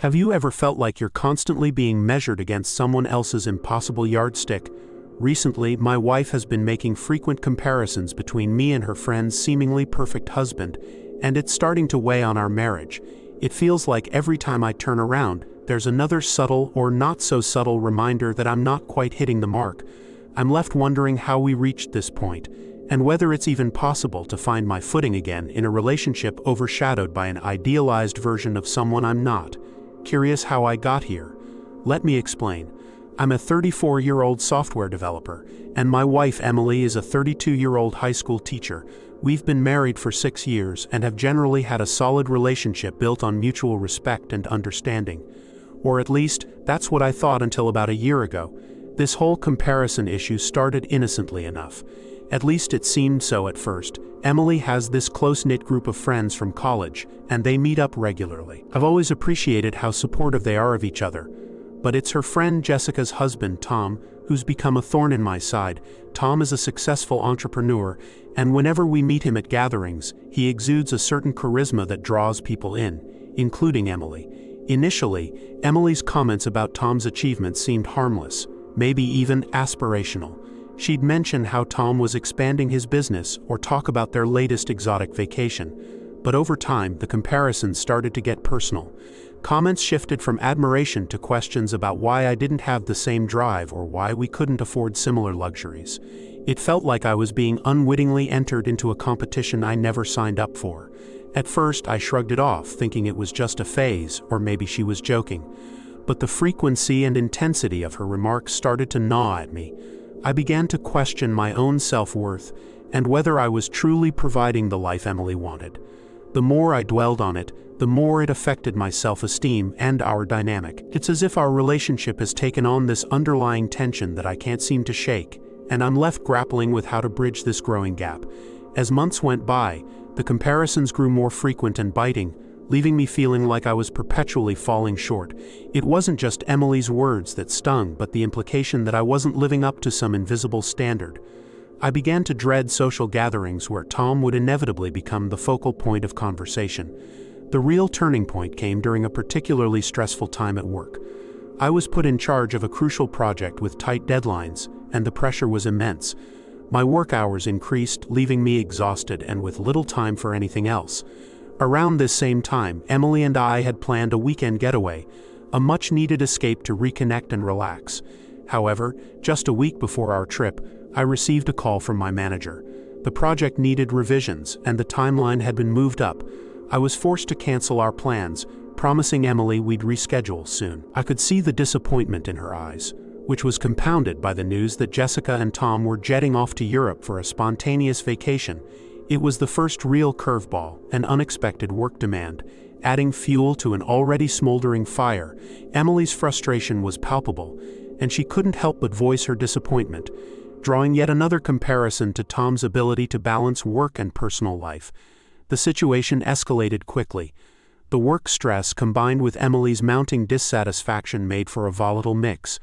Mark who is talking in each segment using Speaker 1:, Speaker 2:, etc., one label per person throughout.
Speaker 1: Have you ever felt like you're constantly being measured against someone else's impossible yardstick? Recently, my wife has been making frequent comparisons between me and her friend's seemingly perfect husband, and it's starting to weigh on our marriage. It feels like every time I turn around, there's another subtle or not so subtle reminder that I'm not quite hitting the mark. I'm left wondering how we reached this point, and whether it's even possible to find my footing again in a relationship overshadowed by an idealized version of someone I'm not. Curious how I got here? Let me explain. I'm a 34-year-old software developer, and my wife Emily is a 32-year-old high school teacher. We've been married for 6 years and have generally had a solid relationship built on mutual respect and understanding. Or at least, that's what I thought until about a year ago. This whole comparison issue started innocently enough. At least it seemed so at first. Emily has this close-knit group of friends from college, and they meet up regularly. I've always appreciated how supportive they are of each other. But it's her friend Jessica's husband, Tom, who's become a thorn in my side. Tom is a successful entrepreneur, and whenever we meet him at gatherings, he exudes a certain charisma that draws people in, including Emily. Initially, Emily's comments about Tom's achievements seemed harmless, maybe even aspirational. She'd mention how Tom was expanding his business or talk about their latest exotic vacation. But over time, the comparisons started to get personal. Comments shifted from admiration to questions about why I didn't have the same drive or why we couldn't afford similar luxuries. It felt like I was being unwittingly entered into a competition I never signed up for. At first, I shrugged it off, thinking it was just a phase, or maybe she was joking. But the frequency and intensity of her remarks started to gnaw at me. I began to question my own self-worth and whether I was truly providing the life Emily wanted. The more I dwelled on it, the more it affected my self-esteem and our dynamic. It's as if our relationship has taken on this underlying tension that I can't seem to shake, and I'm left grappling with how to bridge this growing gap. As months went by, the comparisons grew more frequent and biting, leaving me feeling like I was perpetually falling short. It wasn't just Emily's words that stung, but the implication that I wasn't living up to some invisible standard. I began to dread social gatherings where Tom would inevitably become the focal point of conversation. The real turning point came during a particularly stressful time at work. I was put in charge of a crucial project with tight deadlines, and the pressure was immense. My work hours increased, leaving me exhausted and with little time for anything else. Around this same time, Emily and I had planned a weekend getaway, a much-needed escape to reconnect and relax. However, just a week before our trip, I received a call from my manager. The project needed revisions, and the timeline had been moved up. I was forced to cancel our plans, promising Emily we'd reschedule soon. I could see the disappointment in her eyes, which was compounded by the news that Jessica and Tom were jetting off to Europe for a spontaneous vacation. It was the first real curveball, an unexpected work demand, adding fuel to an already smoldering fire. Emily's frustration was palpable, and she couldn't help but voice her disappointment, drawing yet another comparison to Tom's ability to balance work and personal life. The situation escalated quickly. The work stress combined with Emily's mounting dissatisfaction made for a volatile mix.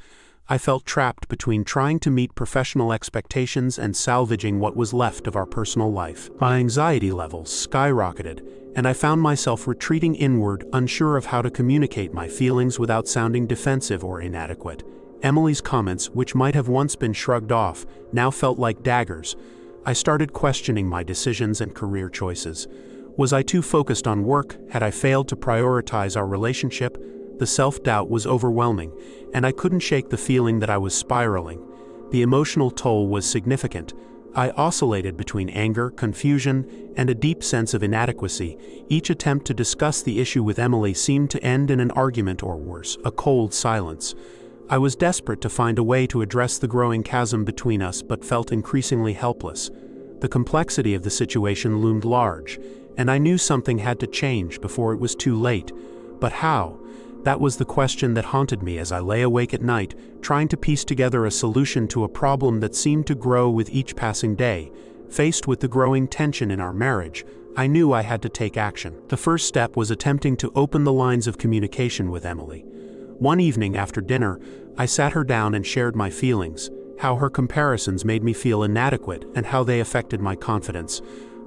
Speaker 1: I felt trapped between trying to meet professional expectations and salvaging what was left of our personal life. My anxiety levels skyrocketed, and I found myself retreating inward, unsure of how to communicate my feelings without sounding defensive or inadequate. Emily's comments, which might have once been shrugged off, now felt like daggers. I started questioning my decisions and career choices. Was I too focused on work? Had I failed to prioritize our relationship? The self-doubt was overwhelming, and I couldn't shake the feeling that I was spiraling. The emotional toll was significant. I oscillated between anger, confusion, and a deep sense of inadequacy. Each attempt to discuss the issue with Emily seemed to end in an argument or worse, a cold silence. I was desperate to find a way to address the growing chasm between us, but felt increasingly helpless. The complexity of the situation loomed large, and I knew something had to change before it was too late. But how? That was the question that haunted me as I lay awake at night, trying to piece together a solution to a problem that seemed to grow with each passing day. Faced with the growing tension in our marriage, I knew I had to take action. The first step was attempting to open the lines of communication with Emily. One evening after dinner, I sat her down and shared my feelings, how her comparisons made me feel inadequate and how they affected my confidence.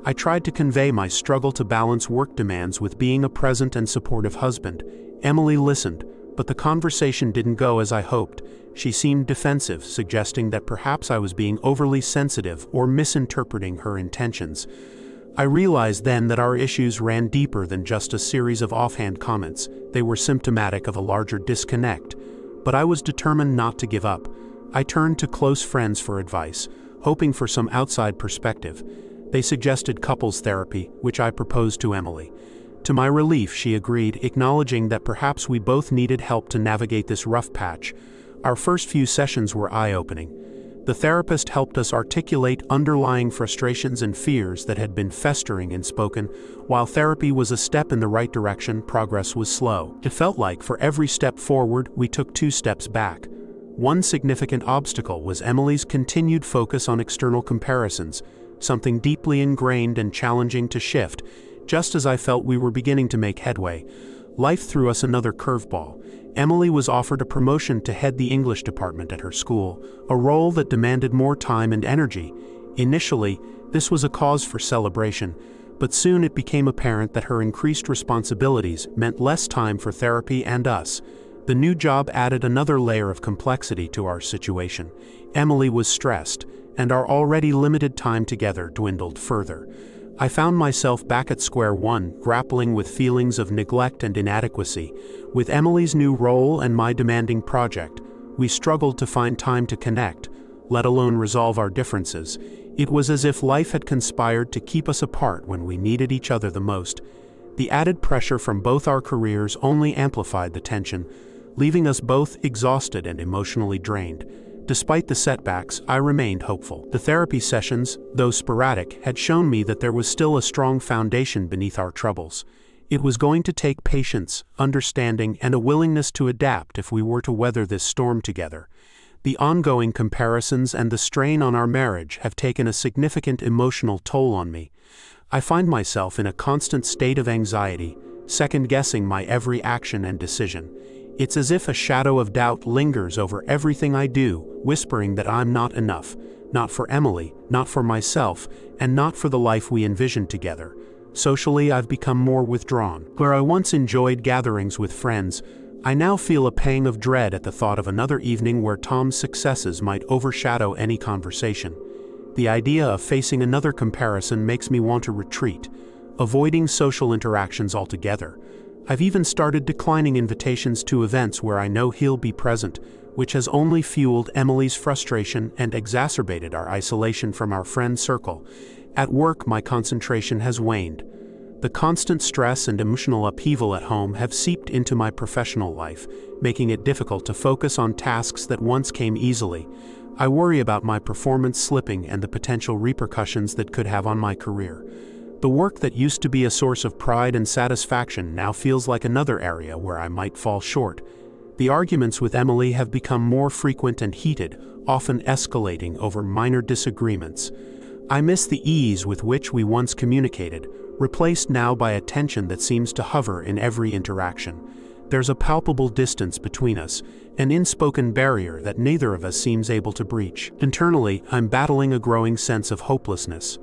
Speaker 1: I tried to convey my struggle to balance work demands with being a present and supportive husband. Emily listened, but the conversation didn't go as I hoped. She seemed defensive, suggesting that perhaps I was being overly sensitive or misinterpreting her intentions. I realized then that our issues ran deeper than just a series of offhand comments. They were symptomatic of a larger disconnect. But I was determined not to give up. I turned to close friends for advice, hoping for some outside perspective. They suggested couples therapy, which I proposed to Emily. To my relief, she agreed, acknowledging that perhaps we both needed help to navigate this rough patch. Our first few sessions were eye-opening. The therapist helped us articulate underlying frustrations and fears that had been festering unspoken. While therapy was a step in the right direction, progress was slow. It felt like for every step forward, we took 2 steps back. One significant obstacle was Emily's continued focus on external comparisons, something deeply ingrained and challenging to shift. Just as I felt we were beginning to make headway, life threw us another curveball. Emily was offered a promotion to head the English department at her school, a role that demanded more time and energy. Initially, this was a cause for celebration, but soon it became apparent that her increased responsibilities meant less time for therapy and us. The new job added another layer of complexity to our situation. Emily was stressed, and our already limited time together dwindled further. I found myself back at square one, grappling with feelings of neglect and inadequacy. With Emily's new role and my demanding project, we struggled to find time to connect, let alone resolve our differences. It was as if life had conspired to keep us apart when we needed each other the most. The added pressure from both our careers only amplified the tension, leaving us both exhausted and emotionally drained. Despite the setbacks, I remained hopeful. The therapy sessions, though sporadic, had shown me that there was still a strong foundation beneath our troubles. It was going to take patience, understanding, and a willingness to adapt if we were to weather this storm together. The ongoing comparisons and the strain on our marriage have taken a significant emotional toll on me. I find myself in a constant state of anxiety, second-guessing my every action and decision. It's as if a shadow of doubt lingers over everything I do, whispering that I'm not enough, not for Emily, not for myself, and not for the life we envisioned together. Socially, I've become more withdrawn. Where I once enjoyed gatherings with friends, I now feel a pang of dread at the thought of another evening where Tom's successes might overshadow any conversation. The idea of facing another comparison makes me want to retreat, avoiding social interactions altogether. I've even started declining invitations to events where I know he'll be present, which has only fueled Emily's frustration and exacerbated our isolation from our friend circle. At work, my concentration has waned. The constant stress and emotional upheaval at home have seeped into my professional life, making it difficult to focus on tasks that once came easily. I worry about my performance slipping and the potential repercussions that could have on my career. The work that used to be a source of pride and satisfaction now feels like another area where I might fall short. The arguments with Emily have become more frequent and heated, often escalating over minor disagreements. I miss the ease with which we once communicated, replaced now by a tension that seems to hover in every interaction. There's a palpable distance between us, an unspoken barrier that neither of us seems able to breach. Internally, I'm battling a growing sense of hopelessness.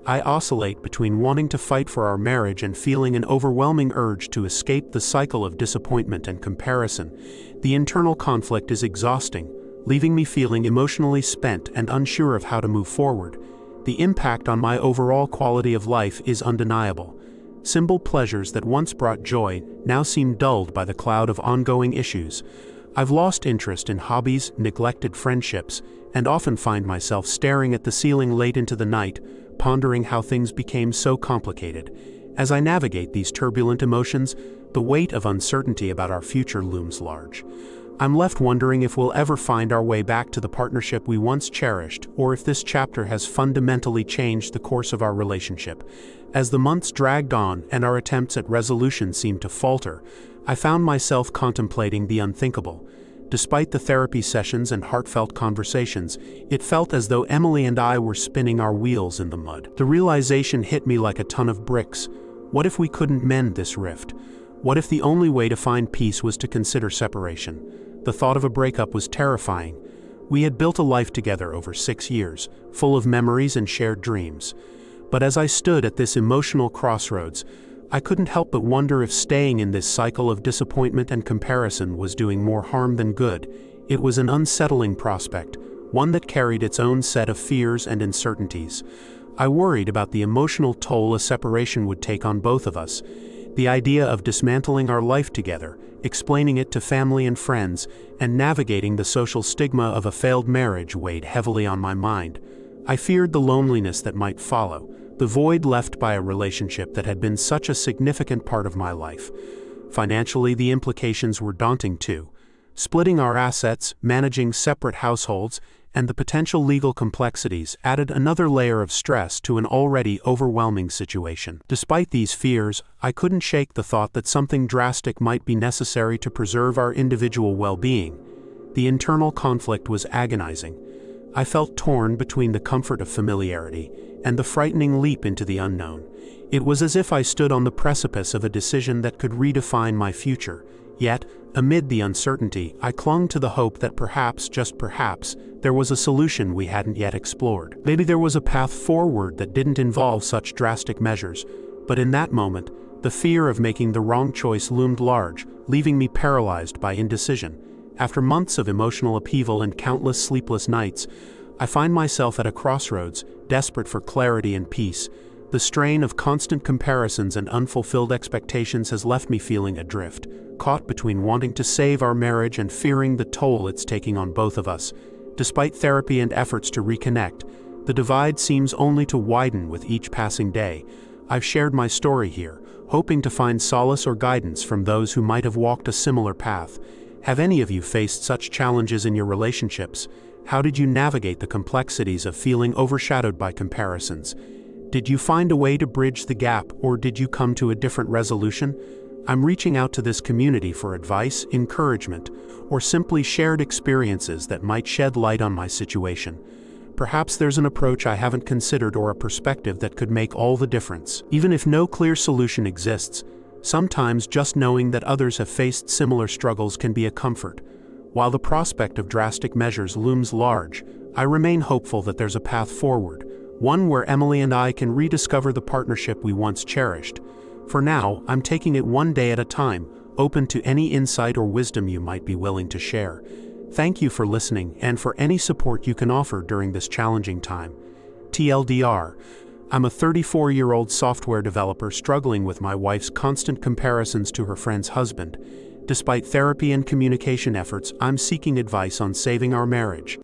Speaker 1: I oscillate between wanting to fight for our marriage and feeling an overwhelming urge to escape the cycle of disappointment and comparison. The internal conflict is exhausting, leaving me feeling emotionally spent and unsure of how to move forward. The impact on my overall quality of life is undeniable. Simple pleasures that once brought joy now seem dulled by the cloud of ongoing issues. I've lost interest in hobbies, neglected friendships, and often find myself staring at the ceiling late into the night, pondering how things became so complicated. As I navigate these turbulent emotions, the weight of uncertainty about our future looms large. I'm left wondering if we'll ever find our way back to the partnership we once cherished, or if this chapter has fundamentally changed the course of our relationship. As the months dragged on and our attempts at resolution seemed to falter, I found myself contemplating the unthinkable. Despite the therapy sessions and heartfelt conversations, it felt as though Emily and I were spinning our wheels in the mud. The realization hit me like a ton of bricks. What if we couldn't mend this rift? What if the only way to find peace was to consider separation? The thought of a breakup was terrifying. We had built a life together over 6 years, full of memories and shared dreams. But as I stood at this emotional crossroads, I couldn't help but wonder if staying in this cycle of disappointment and comparison was doing more harm than good. It was an unsettling prospect, one that carried its own set of fears and uncertainties. I worried about the emotional toll a separation would take on both of us. The idea of dismantling our life together, explaining it to family and friends, and navigating the social stigma of a failed marriage weighed heavily on my mind. I feared the loneliness that might follow, the void left by a relationship that had been such a significant part of my life. Financially, the implications were daunting too. Splitting our assets, managing separate households, and the potential legal complexities added another layer of stress to an already overwhelming situation. Despite these fears, I couldn't shake the thought that something drastic might be necessary to preserve our individual well-being. The internal conflict was agonizing. I felt torn between the comfort of familiarity and the frightening leap into the unknown. It was as if I stood on the precipice of a decision that could redefine my future. Yet, amid the uncertainty, I clung to the hope that perhaps, just perhaps, there was a solution we hadn't yet explored. Maybe there was a path forward that didn't involve such drastic measures. But in that moment, the fear of making the wrong choice loomed large, leaving me paralyzed by indecision. After months of emotional upheaval and countless sleepless nights, I find myself at a crossroads, desperate for clarity and peace. The strain of constant comparisons and unfulfilled expectations has left me feeling adrift, caught between wanting to save our marriage and fearing the toll it's taking on both of us. Despite therapy and efforts to reconnect, the divide seems only to widen with each passing day. I've shared my story here, hoping to find solace or guidance from those who might have walked a similar path. Have any of you faced such challenges in your relationships? How did you navigate the complexities of feeling overshadowed by comparisons? Did you find a way to bridge the gap, or did you come to a different resolution? I'm reaching out to this community for advice, encouragement, or simply shared experiences that might shed light on my situation. Perhaps there's an approach I haven't considered or a perspective that could make all the difference. Even if no clear solution exists, sometimes just knowing that others have faced similar struggles can be a comfort. While the prospect of drastic measures looms large, I remain hopeful that there's a path forward, one where Emily and I can rediscover the partnership we once cherished. For now, I'm taking it one day at a time, open to any insight or wisdom you might be willing to share. Thank you for listening and for any support you can offer during this challenging time. TLDR, I'm a 34-year-old software developer struggling with my wife's constant comparisons to her friend's husband. Despite therapy and communication efforts, I'm seeking advice on saving our marriage.